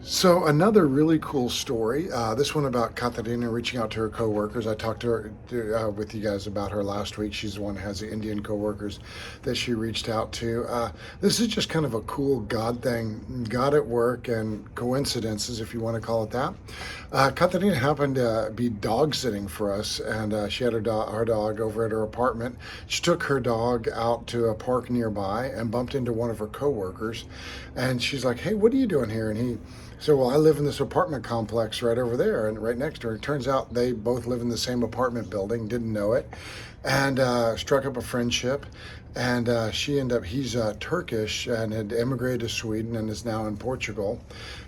So another really cool story. This one about Katarina reaching out to her coworkers. I talked to her with you guys about her last week. She's the one who has the Indian coworkers that she reached out to. This is just kind of a cool God thing, God at work and coincidences, if you want to call it that. Katarina happened to be dog sitting for us, and she had our dog over at her apartment. She took her dog out to a park nearby and bumped into one of her coworkers, and she's like, "Hey, what are you doing here?" And he so, well, I live in this apartment complex right over there and right next to her. It turns out they both live in the same apartment building, didn't know it, and struck up a friendship. And she ended up, he's Turkish and had immigrated to Sweden and is now in Portugal.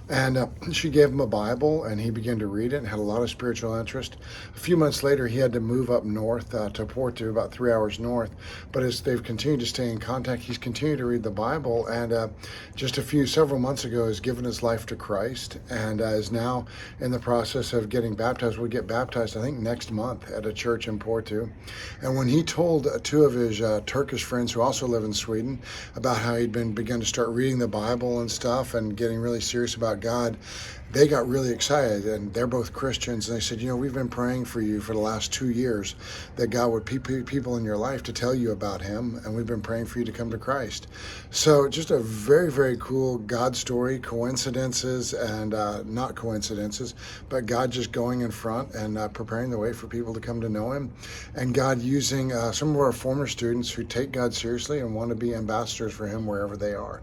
And she gave him a Bible and he began to read it and had a lot of spiritual interest. A few months later, he had to move up north to Porto, about 3 hours north. But as they've continued to stay in contact, he's continued to read the Bible. And just several months ago, has given his life to Christ and is now in the process of getting baptized. We'll get baptized, I think, next month at a church in Porto. And when he told two of his Turkish friends who also live in Sweden about how he'd begun to start reading the Bible and stuff and getting really serious about God, they got really excited, and they're both Christians. And they said, we've been praying for you for the last 2 years that God would people in your life to tell you about him, and we've been praying for you to come to Christ. So just a very, very cool God story, coincidences and not coincidences, but God just going in front and preparing the way for people to come to know him, and God using some of our former students who take God seriously and want to be ambassadors for him wherever they are.